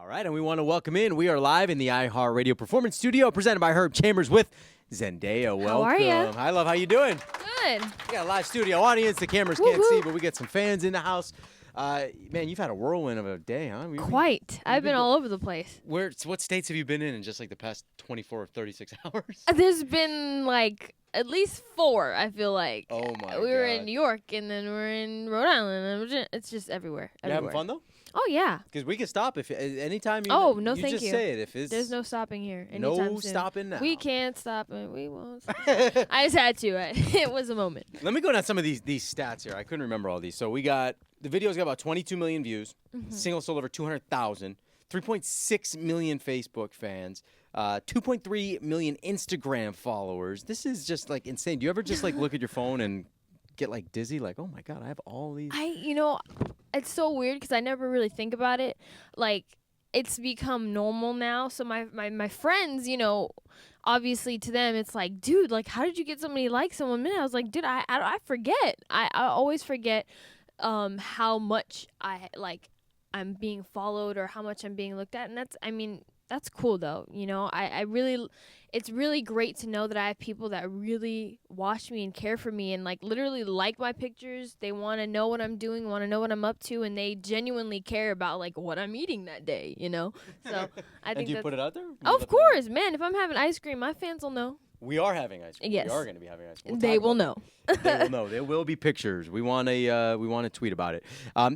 right, and we want to welcome in. We are live in the iHeartRadio Performance Studio, presented by Herb Chambers with Zendaya. Welcome. How are you? Hi, love. How you doing? Good. We got a live studio audience. The cameras can't see, but we got some fans in the house. Man, you've had a whirlwind of a day, huh? Quite. I've been all over the place. What states have you been in just like the past 24 or 36 hours? There's been like at least 4, I feel like. Oh, my God. We were in New York, and then we're in Rhode Island. And it's just everywhere. You having fun, though? Oh, yeah. Because we can stop if anytime you Oh, no, you thank just you. say it. If it's There's no stopping here anytime no soon. stopping now. We can't stop, and we won't stop. I just had to. It was a moment. Let me go down some of these stats here. I couldn't remember all these. So the video's got about 22 million views. Single sold over 200,000. 3.6 million Facebook fans. 2.3 million Instagram followers. This is just like insane. Do you ever just like look at your phone and get like dizzy? Like, oh my God, I have all these. It's so weird because I never really think about it. Like, it's become normal now. So my friends, obviously to them it's like, dude, like, how did you get so many likes in 1 minute? I was like, dude, I forget. I always forget how much I'm being followed or how much I'm being looked at. And that's cool though. It's really great to know that I have people that really watch me and care for me and like literally like my pictures. They want to know what I'm doing, want to know what I'm up to, and they genuinely care about like what I'm eating that day, So I think do you put it out there? Of course, man. If I'm having ice cream, my fans will know. We are having ice cream. Yes. We are going to be having ice cream. They will know. They will know. There will be pictures. We want to tweet about it.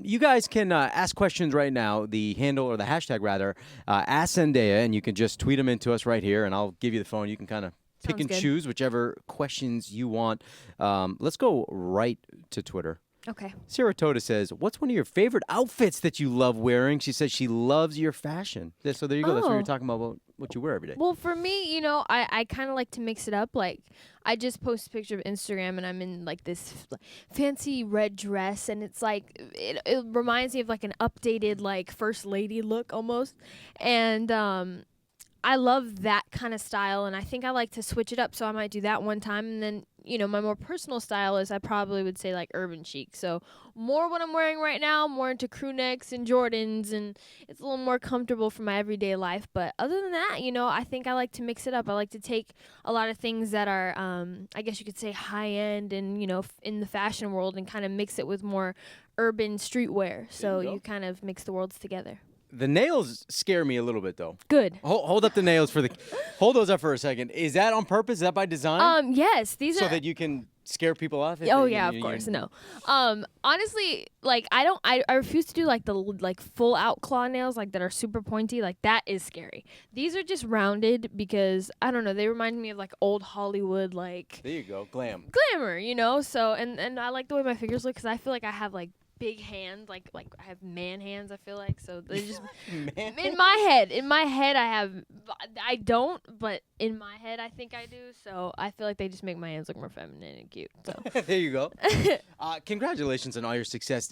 You guys can ask questions right now. The handle or the hashtag rather, Ask Zendaya, and you can just tweet them into us right here, and I'll give you the phone. You can kind of pick and choose whichever questions you want. Let's go right to Twitter. Okay. Sarah Toda says, what's one of your favorite outfits that you love wearing? She says she loves your fashion. So there you go. That's what you're talking about what you wear every day. Well, for me, I kind of like to mix it up. Like, I just posted a picture of Instagram, and I'm in, like, this fancy red dress, and it's, like, it reminds me of, like, an updated, like, First Lady look almost. And I love that kind of style, and I think I like to switch it up, so I might do that one time, and then my more personal style is I probably would say like urban chic. So more what I'm wearing right now, more into crew necks and Jordans, and it's a little more comfortable for my everyday life. But other than that, I think I like to mix it up. I like to take a lot of things that are, I guess you could say high end and, in the fashion world and kind of mix it with more urban streetwear. So you kind of mix the worlds together. The nails scare me a little bit, though. Good. Hold up the nails hold those up for a second. Is that on purpose? Is that by design? Yes. These so are... that you can scare people off? Oh, yeah, of course. No. Honestly, like, I refuse to do, like, the full out claw nails, like, that are super pointy. Like, that is scary. These are just rounded because, I don't know, they remind me of, like, old Hollywood, like... There you go. Glamour, So, and I like the way my fingers look because I feel like I have, like, big hands, like I have man hands, I feel like, so they just in my head I don't, but in my head I think I do, so I feel like they just make my hands look more feminine and cute. So there you go. Congratulations on all your success.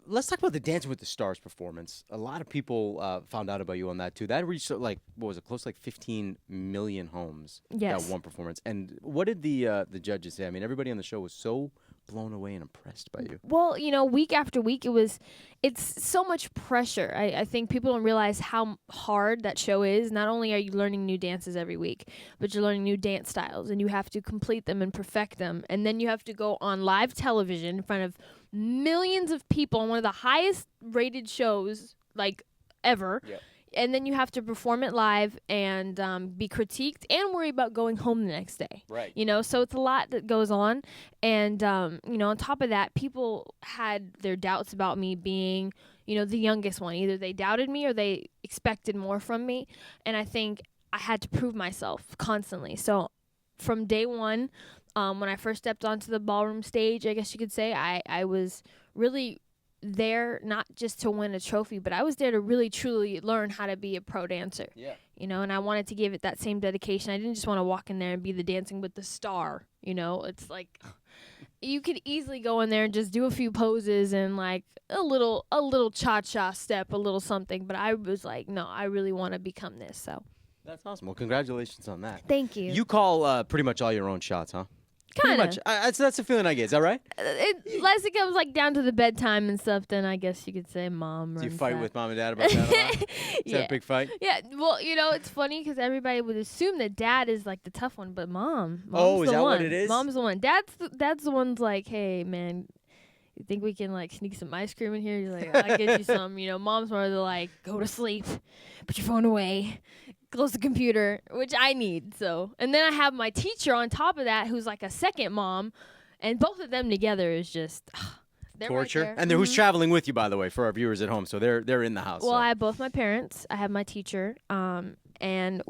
Let's talk about the Dancing with the Stars performance. A lot of people found out about you on that too. That reached like, what was it, close to like 15 million homes. Yes. That one performance. And what did the judges say? I mean, everybody on the show was so blown away and impressed by you. Well, week after week, it's so much pressure. I think people don't realize how hard that show is. Not only are you learning new dances every week, but you're learning new dance styles, and you have to complete them and perfect them. And then you have to go on live television in front of millions of people on one of the highest rated shows, like, ever. Yep. And then you have to perform it live and be critiqued and worry about going home the next day. Right. So it's a lot that goes on. And, on top of that, people had their doubts about me being, the youngest one. Either they doubted me or they expected more from me. And I think I had to prove myself constantly. So from day one, when I first stepped onto the ballroom stage, I guess you could say, I was really there not just to win a trophy, but I was there to really truly learn how to be a pro dancer. Yeah. And I wanted to give it that same dedication. I didn't just want to walk in there and be the Dancing with the Star. It's like you could easily go in there and just do a few poses and like a little cha-cha step, a little something, but I was like, no, I really want to become this. So that's awesome. Well, congratulations on that. Thank you. You call pretty much all your own shots, huh? Pretty Kinda. much. That's the feeling I get. Is that right? Unless it comes like down to the bedtime and stuff, then I guess you could say mom. Do you runs fight that. with mom and dad about that a lot? Is that Yeah. a big fight? Yeah, well, it's funny because everybody would assume that dad is like the tough one, but mom's Oh, is the that one. what it is? Mom's the one. Dad's the one's like, hey man, you think we can like sneak some ice cream in here? You're like, I'll get you some. Mom's more the like, go to sleep, put your phone away, close the computer, which I need. So, and then I have my teacher on top of that, who's like a second mom, and both of them together is just. They're Torture. right there. And who's traveling with you, by the way, for our viewers at home? So they're in the house. Well, so. I have both my parents. I have my teacher. And I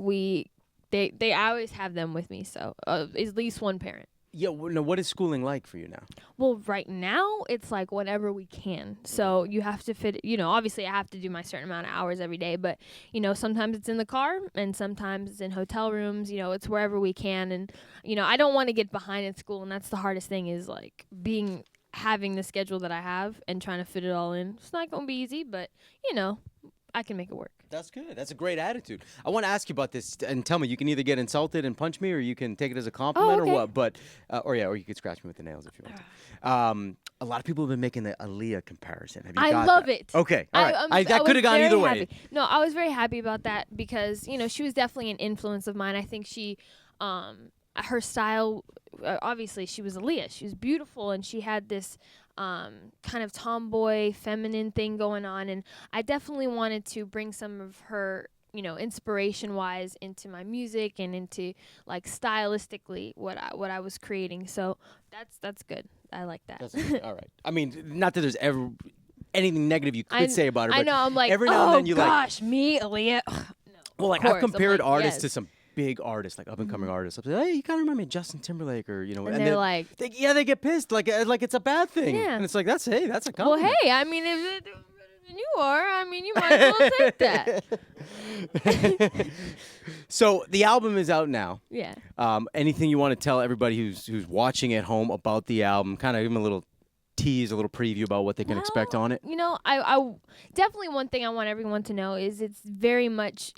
always have them with me. So at least one parent. Yeah. No, what is schooling like for you now? Well, right now it's like whenever we can. So you have to fit. Obviously I have to do my certain amount of hours every day. But sometimes it's in the car and sometimes it's in hotel rooms. It's wherever we can. And I don't want to get behind in school. And that's the hardest thing is like having the schedule that I have and trying to fit it all in. It's not going to be easy, but, I can make it work. That's good. That's a great attitude. I want to ask you about this and tell me, you can either get insulted and punch me or you can take it as a compliment okay. or what. But, or you could scratch me with the nails if you want to. A lot of people have been making the Aaliyah comparison. Have you I got love that? it. Okay. All right. I was could have gone very either happy. way. No, I was very happy about that because, she was definitely an influence of mine. I think she, her style, obviously she was Aaliyah. She was beautiful and she had this kind of tomboy, feminine thing going on. And I definitely wanted to bring some of her, inspiration-wise into my music and into, like, stylistically what I was creating. So that's good. I like that. That's good. All right. I mean, not that there's ever anything negative you could say about her, I but know. I'm like, every now and then you gosh, me, Aaliyah. No, well, like, of course. I've compared I'm like, artists yes. to some big artists, like up-and-coming artists. I'm like, hey, you kind of remind me of Justin Timberlake or, And they're like... they get pissed, like it's a bad thing. Yeah. And it's like, that's a Well, compliment. hey, I mean, if it, you are, I mean, you might as well take that. So the album is out now. Yeah. Anything you want to tell everybody who's watching at home about the album? Kind of give them a little tease, a little preview about what they can expect on it. I definitely one thing I want everyone to know is it's very much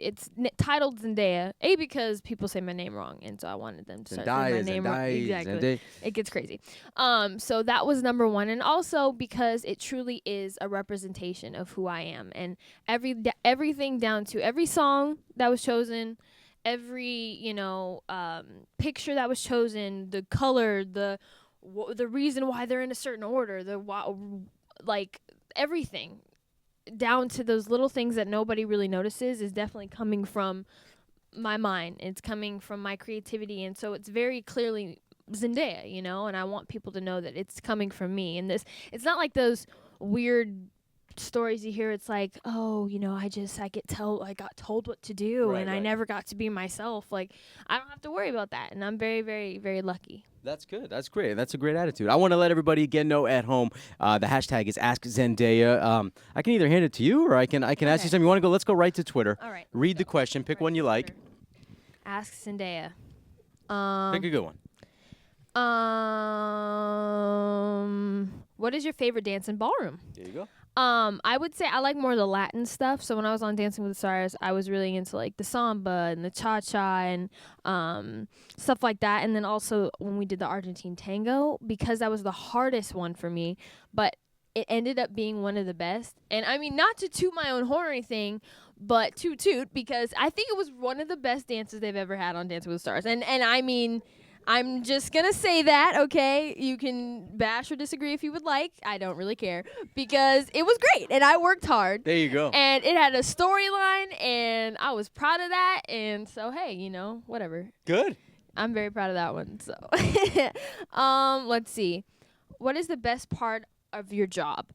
titled Zendaya. Because people say my name wrong, and so I wanted them to start saying my name wrong. Exactly. Zendaya. It gets crazy. So that was number one, and also because it truly is a representation of who I am, and everything down to every song that was chosen. Every picture that was chosen, the color, the reason why they're in a certain order, like everything down to those little things that nobody really notices is definitely coming from my mind. It's coming from my creativity, and so it's very clearly Zendaya, and I want people to know that it's coming from me. And it's not like those weird stories you hear. It's like, I got told what to do, and I never got to be myself. Like, I don't have to worry about that, and I'm very, very, very lucky. That's good. That's great. That's a great attitude. I want to let everybody again know at home. The hashtag is Ask Zendaya. I can either hand it to you or I can ask you something. You want to go? Let's go right to Twitter. All right. Read the question. Pick one you like. Ask Zendaya. Pick a good one. What is your favorite dance in ballroom? There you go. I would say I like more of the Latin stuff. So when I was on Dancing with the Stars, I was really into like the samba and the cha-cha and stuff like that. And then also when we did the Argentine tango, because that was the hardest one for me, but it ended up being one of the best. And I mean, not to toot my own horn or anything, but toot because I think it was one of the best dances they've ever had on Dancing with the Stars. And I mean, I'm just going to say that, okay? You can bash or disagree if you would like. I don't really care because it was great and I worked hard. There you go. And it had a storyline and I was proud of that. And so, hey, whatever. Good. I'm very proud of that one. So, let's see. What is the best part of your job?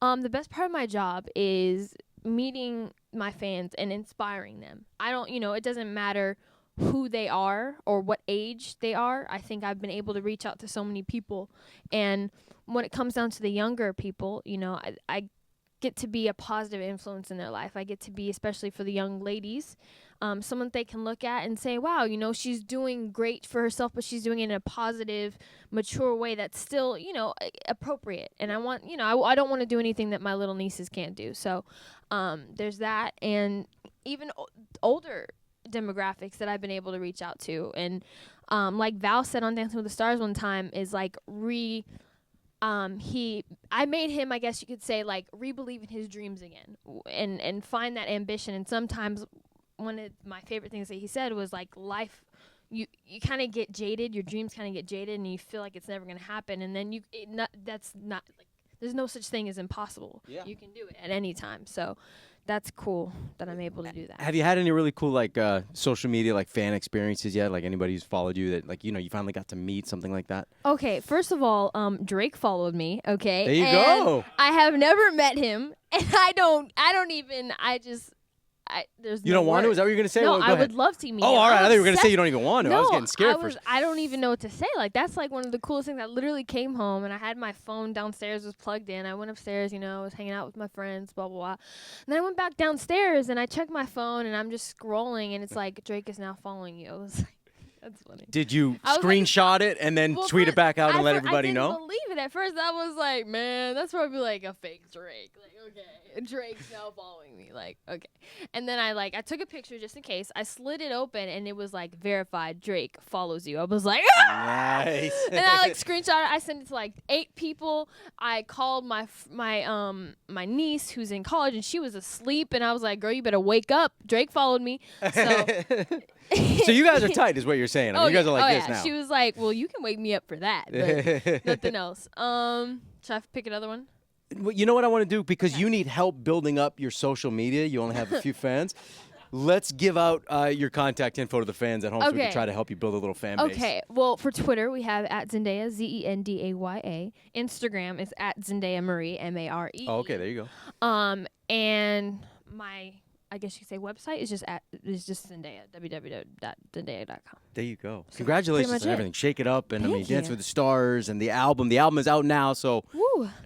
The best part of my job is meeting my fans and inspiring them. It doesn't matter who they are or what age they are. I think I've been able to reach out to so many people. And when it comes down to the younger people, I get to be a positive influence in their life. I get to be, especially for the young ladies, someone they can look at and say, wow, she's doing great for herself, but she's doing it in a positive, mature way that's still, appropriate. And I want, I don't want to do anything that my little nieces can't do. So there's that. And even older demographics that I've been able to reach out to. And like Val said on Dancing with the Stars one time, is like I made him, I guess you could say, like re-believe in his dreams again and find that ambition. And sometimes one of my favorite things that he said was like life, you kind of get jaded, your dreams kind of get jaded, and you feel like it's never going to happen. And then that's not like, there's no such thing as impossible. Yeah. You can do it at any time. So that's cool that I'm able to do that. Have you had any really cool like social media like fan experiences yet? Like anybody who's followed you that like you finally got to meet, something like that? Okay, first of all, Drake followed me. Okay, there you go. I have never met him, and there's you don't want to? Is that what you're gonna say? No, well, I would love to meet him. Oh, all right. I thought you were gonna say obsessed. you don't even want to. No, I was getting scared first. I don't even know what to say. Like that's like one of the coolest things. I literally came home and I had my phone downstairs, was plugged in. I went upstairs, was hanging out with my friends, blah blah blah. And then I went back downstairs and I checked my phone and I'm just scrolling and it's like Drake is now following you. I was like, that's funny. Did you screenshot it and then tweet it back out and let everybody know? I didn't believe it at first. I was like, man, that's probably like a fake Drake. Like, okay, Drake's now following me. Like, okay. And then I took a picture just in case. I slid it open and it was like verified. Drake follows you. I was like, ah! Nice. And I screenshot it. I sent it to like 8 people. I called my niece who's in college and she was asleep. And I was like, girl, you better wake up. Drake followed me. So. So you guys are tight, is what you're saying. I mean, you guys are like this now. She was like, well, you can wake me up for that, but nothing else. Should I pick another one? Well, you know what I want to do? Because you need help building up your social media. You only have a few fans. Let's give out your contact info to the fans at home so we can try to help you build a little fan base. Okay. Well, for Twitter, we have @Zendaya, Zendaya. Instagram is @Zendaya Marie, Mare. Oh, okay. There you go. And my, I guess you could say, website is just Zendaya, www.zendaya.com. There you go. So congratulations on everything. Shake It Up and Dance with the Stars and the album. The album is out now, so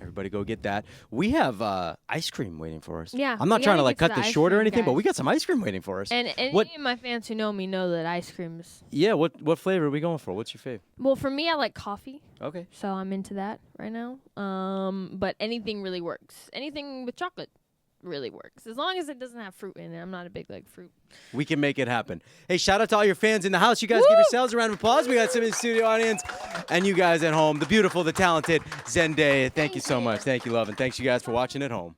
everybody go get that. We have ice cream waiting for us. Yeah. I'm not trying to like cut this short or anything, but we got some ice cream waiting for us. And any of my fans who know me know that ice cream's... Yeah, what flavor are we going for? What's your fave? Well, for me, I like coffee. Okay. So I'm into that right now. But anything really works. Anything with chocolate really works, as long as it doesn't have fruit in it. I'm not a big fruit. We can make it happen. Hey, shout out to all your fans in the house. You guys give yourselves a round of applause. We got some in the studio audience and you guys at home, the beautiful, the talented Zendaya. Thank you so much. Thank you, love, and thanks you guys for watching at home.